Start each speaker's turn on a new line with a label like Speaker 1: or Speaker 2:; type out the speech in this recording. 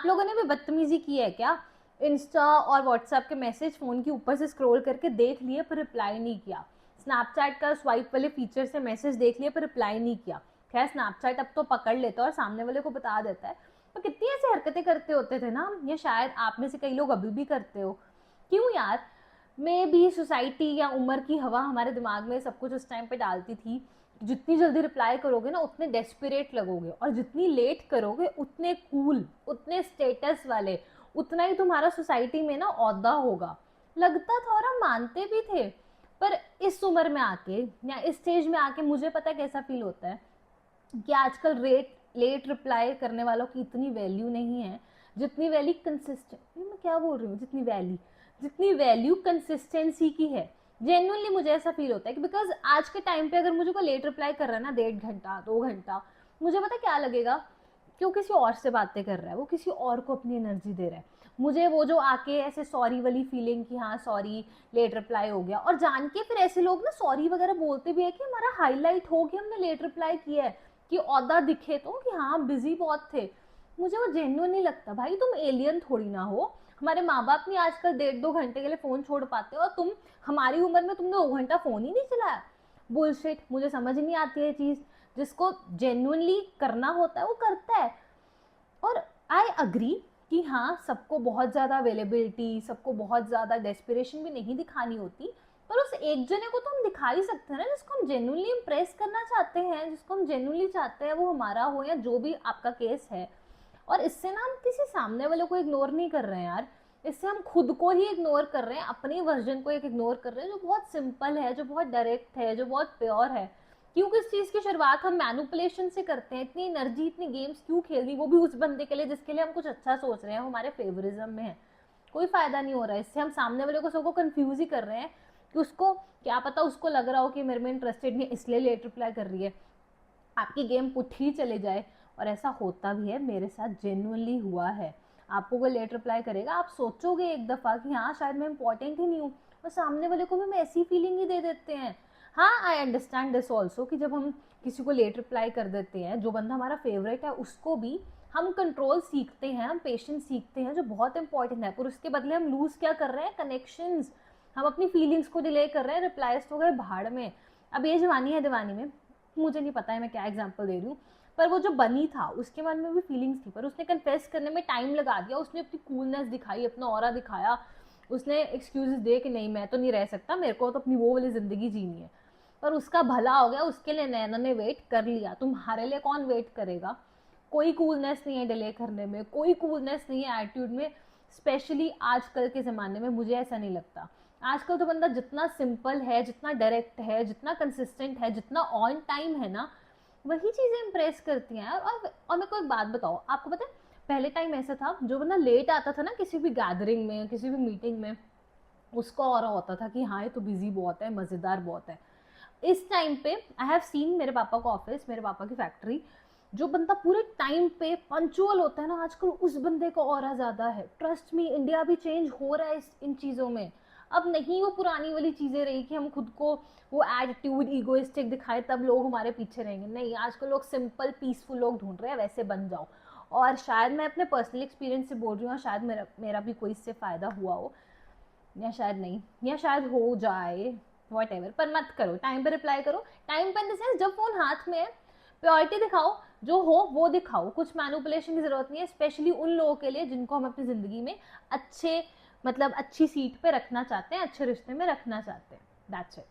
Speaker 1: आप लोगों ने भी बदतमीजी की है क्या? इंस्टा और व्हाट्सएप के मैसेज फ़ोन के ऊपर से स्क्रॉल करके देख लिए पर रिप्लाई नहीं किया। स्नैपचैट का स्वाइप वाले फीचर से मैसेज देख लिए पर रिप्लाई नहीं किया। खैर स्नैपचैट अब तो पकड़ लेता है और सामने वाले को बता देता है। तो कितनी ऐसी हरकतें करते होते थे ना, ये शायद आप में से कई लोग अभी भी करते हो। क्यों यार? मे भी सोसाइटी या उम्र की हवा हमारे दिमाग में सब कुछ उस टाइम पे डालती थी। जितनी जल्दी रिप्लाई करोगे ना उतने डेस्परेट लगोगे, और जितनी लेट करोगे उतने कूल, उतने स्टेटस वाले, उतना ही तुम्हारा सोसाइटी में ना औहदा होगा। लगता था और हम मानते भी थे। पर इस उम्र में आके या इस स्टेज में आके मुझे पता कैसा फील होता है कि आजकल लेट रिप्लाई करने वालों की इतनी वैल्यू नहीं है जितनी वैल्यू कंसिस्टेंट, मैं क्या बोल रही हूँ, जितनी वैल्यू कंसिस्टेंसी की है। जेन्युइनली मुझे ऐसा फील होता है कि बिकॉज आज के टाइम पे अगर मुझे कोई लेट रिप्लाई कर रहा है ना 1.5 घंटा 2 घंटा, मुझे पता क्या लगेगा कि वो किसी और से बातें कर रहा है, वो किसी और को अपनी एनर्जी दे रहा है। मुझे वो जो आके ऐसे सॉरी वाली फीलिंग कि हाँ सॉरी लेट रिप्लाई हो गया, और जान के फिर ऐसे लोग ना सॉरी वगैरह बोलते भी है कि हमारा हाईलाइट हो कि हमने लेट रिप्लाई किया है, कि औदा दिखे तो कि हाँ बिजी बहुत थे। मुझे वो जेन्युइन नहीं लगता। भाई तुम एलियन थोड़ी ना हो। हमारे माँ बाप नहीं आजकल 1.5 2 घंटे के लिए फोन छोड़ पाते, और तुम हमारी उम्र में तुमने 2 घंटा फोन ही नहीं चलाया। बुलशिट, मुझे समझ नहीं आती है चीज। जिसको जेन्युइनली करना होता है वो करता है। और आई अग्री कि हाँ सबको बहुत ज़्यादा अवेलेबिलिटी, सबको बहुत ज़्यादा डेस्पिरेशन भी नहीं दिखानी होती, पर उस एक जने को तो हम दिखा ही सकते हैं ना जिसको हम जेन्युइनली इम्प्रेस करना चाहते हैं, जिसको हम जेन्युइनली चाहते हैं वो हमारा हो, या जो भी आपका केस है। और इससे ना हम किसी सामने वाले को इग्नोर नहीं कर रहे हैं यार, इससे हम खुद को ही इग्नोर कर रहे हैं, अपनी वर्जन को एक इग्नोर कर रहे हैं जो बहुत सिंपल है, जो बहुत डायरेक्ट है, जो बहुत प्योर है। क्योंकि इस चीज़ की शुरुआत हम मैनिपुलेशन से करते हैं। इतनी एनर्जी, इतनी गेम्स क्यों खेलनी, वो भी उस बंदे के लिए जिसके लिए हम कुछ अच्छा सोच रहे हैं, हमारे फेवरिज्म में है। कोई फायदा नहीं हो रहा है इससे। हम सामने वाले को सबको कंफ्यूज ही कर रहे हैं कि उसको क्या पता, उसको लग रहा हो कि मेरे में इंटरेस्टेड नहीं इसलिए लेट रिप्लाई कर रही है, आपकी गेम पुट ही चले जाए। और ऐसा होता भी है, मेरे साथ जेन्युइनली हुआ है। आपको कोई लेट रिप्लाई करेगा, आप सोचोगे एक दफ़ा कि हाँ शायद मैं इंपॉर्टेंट ही नहीं हूँ, और सामने वाले को भी हम ऐसी फीलिंग ही दे देते हैं। हाँ आई अंडरस्टैंड दिस ऑल्सो कि जब हम किसी को लेट रिप्लाई कर देते हैं, जो बंदा हमारा फेवरेट है उसको भी हम कंट्रोल सीखते हैं, हम पेशेंस सीखते हैं, जो बहुत इंपॉर्टेंट है। पर उसके बदले हम लूज क्या कर रहे हैं, कनेक्शंस। हम अपनी फीलिंग्स को डिले कर रहे हैं, रिप्लाईज तो गए भाड़ में। अब ये जवानी है दीवानी में, मुझे नहीं पता है मैं क्या एग्जाम्पल दे रही हूँ, पर वो जो बनी था उसके मन में भी फीलिंग्स थी, पर उसने कन्फेस करने में टाइम लगा दिया। उसने अपनी कूलनेस दिखाई, अपना ऑरा दिखाया, उसने एक्सक्यूजेस दे कि नहीं मैं तो नहीं रह सकता, मेरे को तो अपनी वो वाली ज़िंदगी जीनी है। पर उसका भला हो गया, उसके लिए नैना ने वेट कर लिया। तुम्हारे लिए कौन वेट करेगा? कोई कूलनेस नहीं है डिले करने में, कोई कूलनेस नहीं है एटीट्यूड में, स्पेशली आजकल के ज़माने में। मुझे ऐसा नहीं लगता। आजकल तो बंदा जितना सिंपल है, जितना डायरेक्ट है, जितना कंसिस्टेंट है, जितना ऑन टाइम है ना, वही चीज़ें इंप्रेस करती हैं। और मेरे को एक बात बताओ, आपको पता है पहले टाइम ऐसा था, जो बंदा लेट आता था ना किसी भी गैदरिंग में, किसी भी मीटिंग में, उसका ऑरा होता था कि हाँ ये तो बिजी बहुत है, मज़ेदार बहुत है। इस टाइम पे आई हैव सीन मेरे पापा का ऑफिस, मेरे पापा की फैक्ट्री, जो बंदा पूरे टाइम पे पंचुअल होता है ना, आजकल उस बंदे का ऑरा ज़्यादा है। ट्रस्ट मी, इंडिया भी चेंज हो रहा है इन चीज़ों में। अब नहीं वो पुरानी वाली चीज़ें रही कि हम खुद को वो एटीट्यूड ईगोइस्टिक दिखाए तब लोग हमारे पीछे रहेंगे। नहीं, आजकल लोग सिंपल पीसफुल लोग ढूंढ रहे हैं, वैसे बन जाओ। और शायद मैं अपने पर्सनल एक्सपीरियंस से बोल रही हूँ, और शायद मेरा भी कोई इससे फ़ायदा हुआ हो, या शायद नहीं, या शायद हो जाए, वॉट एवर। पर मत करो, टाइम पे रिप्लाई करो। टाइम पे इन द सेंस जब फोन हाथ में है, प्योरिटी दिखाओ, जो हो वो दिखाओ। कुछ मैनिपुलेशन की जरूरत नहीं है, स्पेशली उन लोगों के लिए जिनको हम अपनी जिंदगी में अच्छे, मतलब अच्छी सीट पे रखना चाहते हैं, अच्छे रिश्ते में रखना चाहते हैं। That's it.